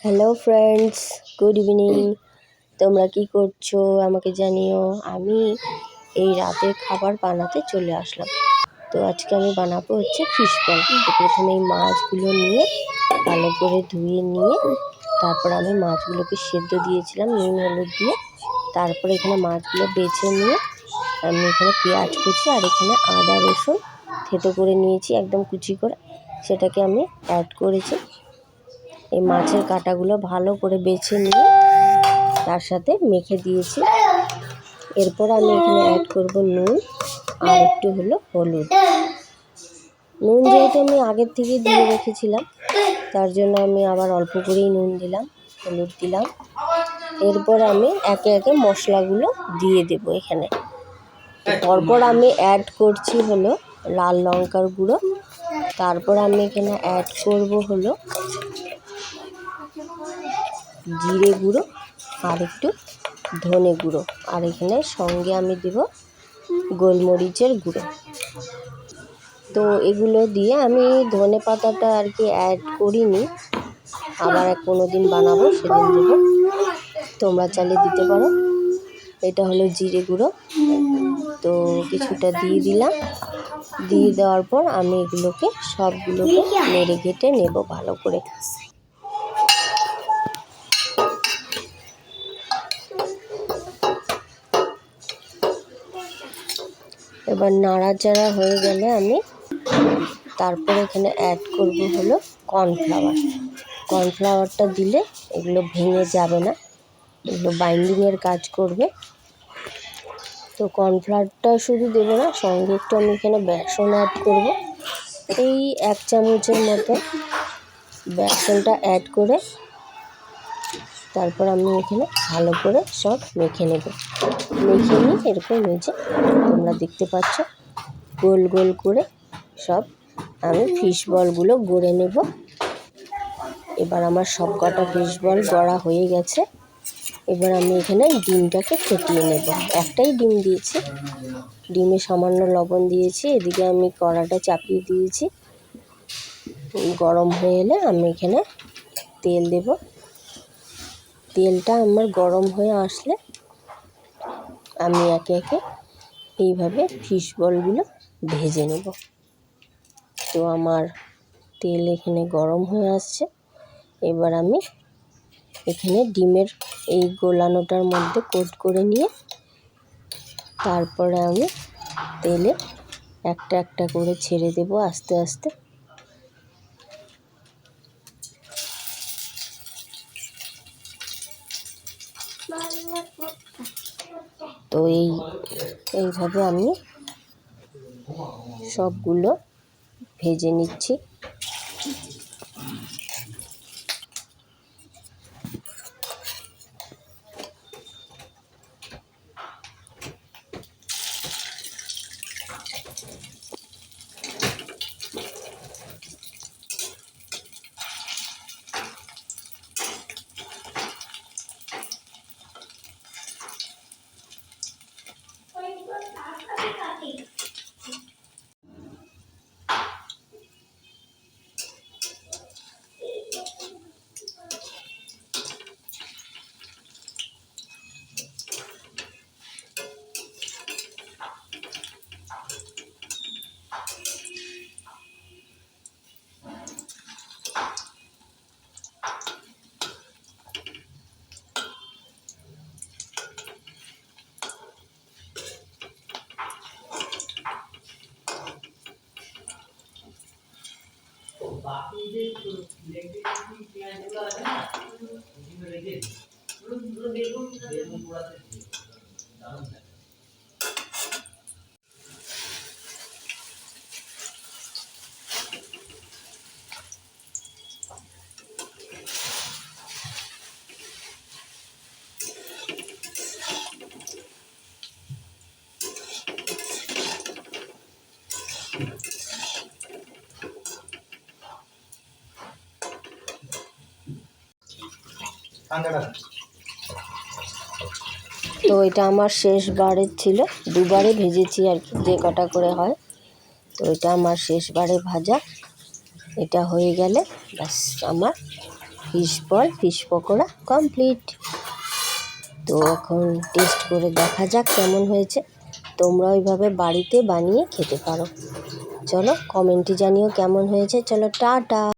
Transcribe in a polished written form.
Hello friends, good evening. তোমরা কি করছো আমাকে জানিও। আমি এই রাতের খাবার বানাতে চলে আসলাম। তো আজকে আমি বানাবো হচ্ছে ফিশ বল। তো প্রথমে এই মাছগুলো নিয়ে ভালো করে ধুয়ে নিয়ে তারপর আমি মাছগুলোকে সেদ্ধ দিয়েছিলাম নুন হলুদ দিয়ে। তারপরে এখানে মাছগুলো বেছে নিয়ে আমি এখানে পেঁয়াজ কুচি আর এখানে আদা রসুন থেতো করে নিয়েছি একদম কুচি করে, সেটাকে আমি অ্যাড করেছি। এই মাছের কাঁটাগুলো ভালো করে বেছে নিয়ে তার সাথে মেখে দিয়েছি। এরপর আমি এখানে অ্যাড করব নুন আর একটু হলো হলুদ। নুন যেহেতু আমি আগের থেকে দিয়ে রেখেছিলাম, তার জন্য আমি আবার অল্প করেই নুন দিলাম, হলুদ দিলাম। এরপর আমি একে একে মশলাগুলো দিয়ে দেব এখানে। তারপর আমি অ্যাড করছি হলো লাল লঙ্কার গুঁড়ো। তারপর আমি এখানে অ্যাড করব হলো জিরে গুঁড়ো আর একটু ধনে গুঁড়ো, আর এখানে সঙ্গে আমি দেব গোলমরিচের গুঁড়ো। তো এগুলো দিয়ে আমি ধনে পাতাটা আর কি অ্যাড করিনি, আবার কোনো দিন বানাবো সেদিন দেবো, তোমরা চাইলে দিতে পারো। এটা হলো জিরে গুঁড়ো, তো কিছুটা দিয়ে দিলাম। দিয়ে দেওয়ার পর আমি এগুলোকে সবগুলোকে নেড়ে ঘেটে নেব ভালো করে। এবার নাড়াচাড়া হয়ে গেলে আমি তারপরে এখানে অ্যাড করব হলো কর্নফ্লাওয়ার। কর্নফ্লাওয়ারটা দিলে এগুলো ভেঙে যাবে না, এগুলো বাইন্ডিংয়ের কাজ করবে। তো কর্নফ্লাওয়ারটা শুধু দেবো না, সঙ্গে একটু আমি এখানে বেসন অ্যাড করব। এই 1 চামচের মতো বেসনটা অ্যাড করে তারপর আমি এখানে ভালো করে সব মেখে নেব। মেখে নিয়ে এরকম হয়েছে, তোমরা দেখতে পাচ্ছ গোল গোল করে সব আমি ফিশ বলগুলো গড়ে নেব। এবার আমার সব কটা ফিশ বল গড়া হয়ে গেছে। এবার আমি এখানে ডিমটাকে ফেটিয়ে নেব। একটাই ডিম দিয়েছি, ডিমে সামান্য লবণ দিয়েছি। এদিকে আমি কড়াটা চাপিয়ে দিয়েছি, গরম হয়ে এলে আমি এখানে তেল দেব। তেলটা আমার গরম হয়ে আসলে আমি একে একে এইভাবে ফিশ বলগুলো ভেজে নেব। তো আমার তেল এখানে গরম হয়ে আসছে। এবার আমি এখানে ডিমের এই গোলানোটার মধ্যে কোট করে নিয়ে তারপরে আমি তেলে একটা একটা করে ছেড়ে দেব আস্তে আস্তে। তো এইভাবে আমি সবগুলো ভেজে নিচ্ছি। তো এটা আমার শেষবারের ছিল, দুবারে ভেজেছি আর কি, যে কটা করে হয়। তো এটা আমার শেষবারে ভাজা। এটা হয়ে গেলে ব্যাস আমার ফিশ পকোড়া কমপ্লিট। তো এখন টেস্ট করে দেখা যাক কেমন হয়েছে। তোমরা ওইভাবে বাড়িতে বানিয়ে খেতে পারো। চলো কমেন্টে জানিও কেমন হয়েছে। চলো টাটা।